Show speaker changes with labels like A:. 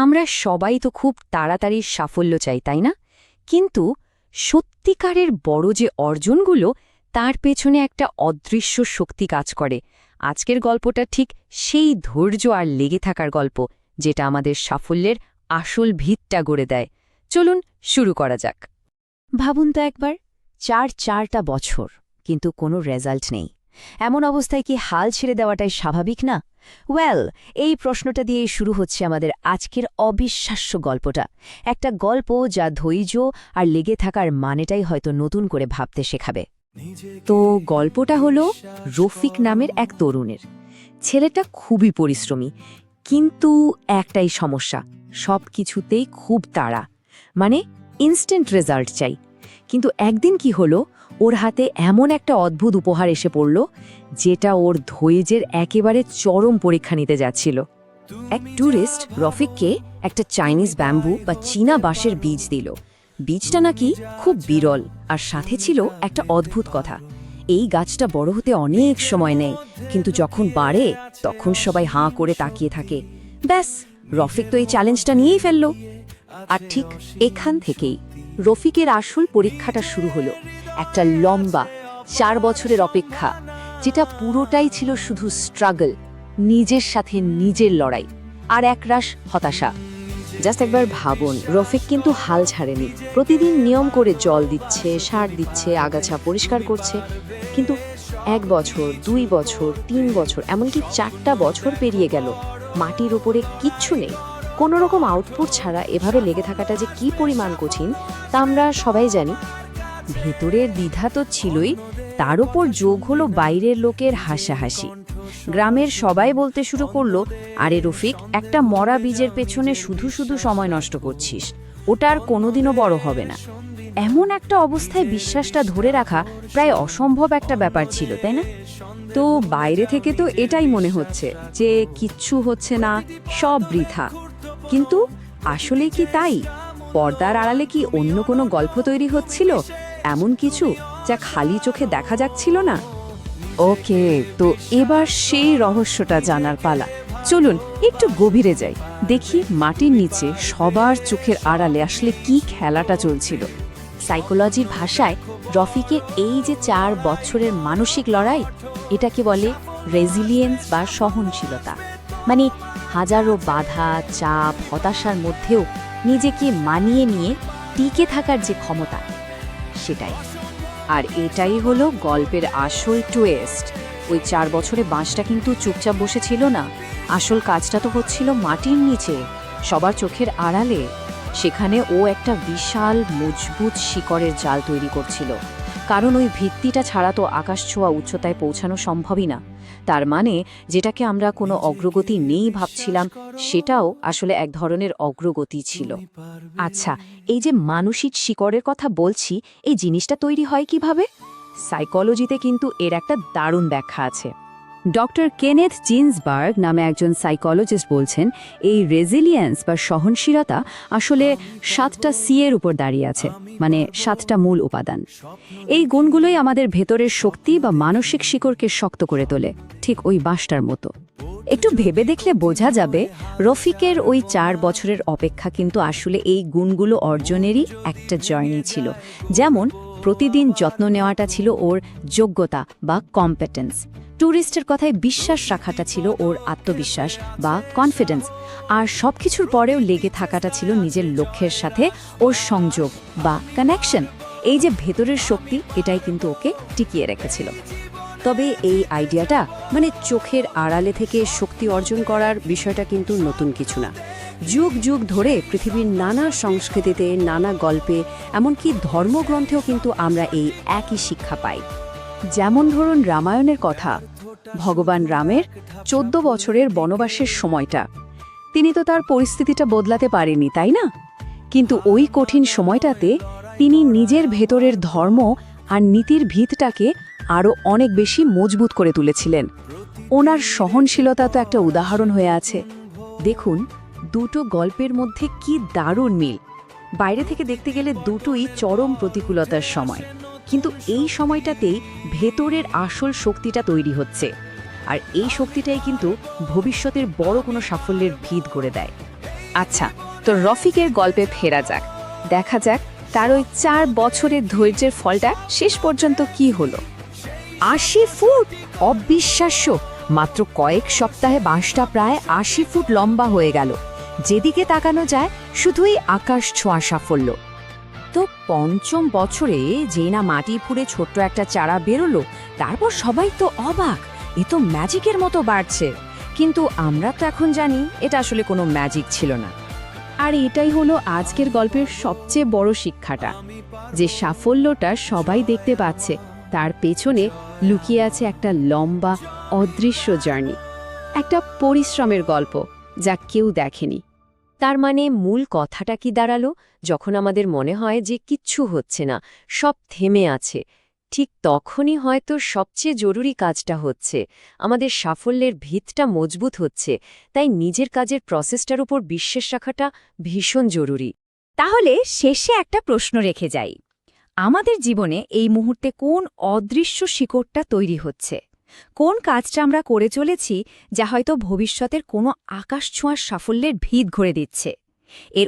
A: আমরা সবাই তো খুব তাড়াতাড়ি সাফল্য চাই, তাই না? কিন্তু সত্যিকারের বড় যে অর্জনগুলো, তার পেছনে একটা অদৃশ্য শক্তি কাজ করে। আজকের গল্পটা ঠিক সেই ধৈর্য আর লেগে থাকার গল্প, যেটা আমাদের সাফল্যের আসল ভিতটা গড়ে দেয়। চলুন শুরু করা যাক। ভাবুন তো একবার, চারটা বছর কিন্তু কোনো রেজাল্ট নেই। এমন অবস্থায় কি হাল ছেড়ে দেওয়াটাই স্বাভাবিক না? ওয়েল, এই প্রশ্নটা দিয়েই শুরু হচ্ছে আমাদের আজকের অবিশ্বাস্য গল্পটা। একটা গল্প যা ধৈর্য আর লেগে থাকার মানেটাই হয়তো নতুন করে ভাবতে শেখাবে। তো গল্পটা হলো রফিক নামের এক তরুণের। ছেলেটা খুবই পরিশ্রমী, কিন্তু একটাই সমস্যা, সব কিছুতেই খুব তাড়া, মানে ইনস্ট্যান্ট রেজাল্ট চাই। কিন্তু একদিন কি হলো, ওর হাতে এমন একটা অদ্ভুত উপহার এসে পড়ল, যেটা ওর ধৈর্যের একেবারে চরম পরীক্ষা নিতে যাচ্ছিল। এক ট্যুরিস্ট রফিককে একটা চাইনিজ ব্যাম্বু বা চীনা বাঁশের বীজ দিল। বীজটা নাকি খুব বিরল, আর সাথে ছিল একটা অদ্ভুত কথা: এই গাছটা বড় হতে অনেক সময় নেয়, কিন্তু যখন বাড়ে তখন সবাই হাঁ করে তাকিয়ে থাকে। ব্যাস, রফিক তো এই চ্যালেঞ্জটা নিয়েই ফেলল। আর ঠিক এখান থেকেই রফিকের আসল পরীক্ষাটা শুরু হলো। একটা লম্বা 4 বছরের অপেক্ষা, যেটা পুরোটাই ছিল শুধু স্ট্রাগল, নিজের সাথে নিজের লড়াই, আর একরাশ হতাশা। জাস্ট একবার ভাবুন, রফিক কিন্তু হাল ছাড়েনি। প্রতিদিন নিয়ম করে জল দিচ্ছে, সার দিচ্ছে, আগাছা পরিষ্কার করছে। কিন্তু 1 বছর, 2 বছর, 3 বছর, এমনকি 4টা বছর পেরিয়ে গেল, মাটির উপরে কিচ্ছু নেই। কোনো রকম আউটপুট ছাড়া এভাবে লেগে থাকাটা যে কি পরিমাণ কঠিন, তা আমরা সবাই জানি। ভেতরের দ্বিধা তো ছিলই, তার উপর যোগ হলো বাইরের লোকের হাসাহাসি। গ্রামের সবাই বলতে শুরু করলো, আরে রফিক, একটা মরা বীজের পেছনে শুধু শুধু সময় নষ্ট করছিস, ওটা আর কোনোদিনও বড় হবে না। এমন একটা অবস্থায় বিশ্বাসটা ধরে রাখা প্রায় অসম্ভব একটা ব্যাপার ছিল, তাই না? তো বাইরে থেকে তো এটাই মনে হচ্ছে যে কিচ্ছু হচ্ছে না, সব বৃথা। কিন্তু আসলে কি তাই? পর্দার আড়ালে কি অন্য কোনো গল্প তৈরি হচ্ছিল, এমন কিছু যা খালি চোখে দেখা যাচ্ছিল না? ওকে, তো এবার সেই রহস্যটা জানার পালা। চলুন একটু গভীরে যাই, দেখি মাটির নিচে সবার চোখের আড়ালে আসলে কি খেলাটা চলছিল। সাইকোলজির ভাষায় রফিকের এই যে 4 বছরের মানসিক লড়াই, এটাকে বলে রেজিলিয়েন্স বা সহনশীলতা। মানে হাজারো বাধা, চাপ, হতাশার মধ্যেও নিজেকে মানিয়ে নিয়ে টিকে থাকার যে ক্ষমতা, সেটাই। আর এটাই হলো গল্পের আসল টুইস্ট। ওই 4 বছরে বাঁশটা কিন্তু চুপচাপ বসেছিল না, আসল কাজটা তো হচ্ছিল মাটির নিচে, সবার চোখের আড়ালে। সেখানে ও একটা বিশাল মজবুত শিকড়ের জাল তৈরি করছিল, কারণ ওই ভিত্তিটা ছাড়া তো আকাশ ছোঁয়া উচ্চতায় পৌঁছানো সম্ভবই না। তার মানে যেটাকে আমরা কোনো অগ্রগতি নেই ভাবছিলাম, সেটাও আসলে এক ধরনের অগ্রগতি ছিল। আচ্ছা, এই যে মানসিক শিকড়ের কথা বলছি, এই জিনিসটা তৈরি হয় কিভাবে? সাইকোলজিতে কিন্তু এর একটা দারুণ ব্যাখ্যা আছে। ডক্টর কেনেথ জিন্সবার্গ নামে একজন সাইকোলজিস্ট বলছেন, এই রেজিলিয়েন্স বা সহনশীলতা আসলে 7টা সি এর উপর দাঁড়িয়ে আছে, মানে 7টা মূল উপাদান। এই গুণগুলোই আমাদের ভেতরের শক্তি বা মানসিক শিকড়কে শক্ত করে তোলে, ঠিক ওই বাঁশটার মতো। একটু ভেবে দেখলে বোঝা যাবে, রফিকের ওই 4 বছরের অপেক্ষা কিন্তু আসলে এই গুণগুলো অর্জনেরই একটা জার্নি ছিল। যেমন প্রতিদিন যত্ন নেওয়াটা ছিল ওর যোগ্যতা বা কম্পিটেন্স, ট্যুরিস্টের কথায় বিশ্বাস রাখাটা ছিল ওর আত্মবিশ্বাস বা কনফিডেন্স, আর সবকিছুর পরেও লেগে থাকাটা ছিল নিজের লক্ষ্যের সাথে ওর সংযোগ বা কানেকশন। এই যে ভেতরের শক্তি, এটাই কিন্তু ওকে টিকিয়ে রেখেছিল। তবে এই আইডিয়াটা, মানে চোখের আড়ালে থেকে শক্তি অর্জন করার বিষয়টা কিন্তু নতুন কিছু না। যুগ যুগ ধরে পৃথিবীর নানা সংস্কৃতিতে, নানা গল্পে, এমনকি ধর্মগ্রন্থেও কিন্তু আমরা এই একই শিক্ষা পাই। যেমন ধরুন রামায়ণের কথা, ভগবান রামের 14 বছরের বনবাসের সময়টা, তিনি তো তার পরিস্থিতিটা বদলাতে পারেনি, তাই না? কিন্তু ওই কঠিন সময়টাতে তিনি নিজের ভেতরের ধর্ম আর নীতির ভিতটাকে আরও অনেক বেশি মজবুত করে তুলেছিলেন। ওনার সহনশীলতা তো একটা উদাহরণ হয়ে আছে। দেখুন, দুটো গল্পের মধ্যে কি দারুণ মিল। বাইরে থেকে দেখতে গেলে দুটোই চরম প্রতিকূলতার সময়, কিন্তু এই সময়টাতেই ভেতরের আসল শক্তিটা তৈরি হচ্ছে, আর এই শক্তিটাই কিন্তু ভবিষ্যতের বড় কোনো সাফল্যের ভিত গড়ে দেয়। আচ্ছা, তো রফিকের গল্পে ফেরা যাক। দেখা যাক তার ওই 4 বছরের ধৈর্যের ফলটা শেষ পর্যন্ত কি হলো। 80 ফুট! অবিশ্বাস্য! মাত্র কয়েক সপ্তাহে বাঁশটা প্রায় 80 ফুট লম্বা হয়ে গেল। যেদিকে তাকানো যায় শুধুই আকাশ ছোঁয়া সাফল্য। তো 5ম বছরে যেই না মাটি ফুঁড়ে ছোট্ট একটা চারা বেরোলো, তারপর সবাই তো অবাক, এ তো ম্যাজিকের মতো বাড়ছে। কিন্তু আমরা তো এখন জানি এটা আসলে কোনো ম্যাজিক ছিল না। আর এটাই হলো আজকের গল্পের সবচেয়ে বড় শিক্ষাটা, যে সাফল্যটা সবাই দেখতে পাচ্ছে, তার পেছনে লুকিয়ে আছে একটা লম্বা অদৃশ্য জার্নি, একটা পরিশ্রমের গল্প যা কেউ দেখেনি। তার মানে মূল কথাটা কি দাঁড়ালো? যখন আমাদের মনে হয় যে কিচ্ছু হচ্ছে না, সব থেমে আছে, ঠিক তখনই হয়তো সবচেয়ে জরুরি কাজটা হচ্ছে, আমাদের সাফল্যের ভিতটা মজবুত হচ্ছে। তাই নিজের কাজের প্রসেসটার উপর বিশ্বাস রাখাটা ভীষণ জরুরি। তাহলে শেষে একটা প্রশ্ন রেখে যাই, আমাদের জীবনে এই মুহূর্তে কোন অদৃশ্য শিকড়টা তৈরি হচ্ছে? কোন কাজটা আমরা করে চলেছি যা হয়তো ভবিষ্যতের কোনো আকাশছোঁয়ার সাফল্যের ভিত গড়ে দিচ্ছে? এর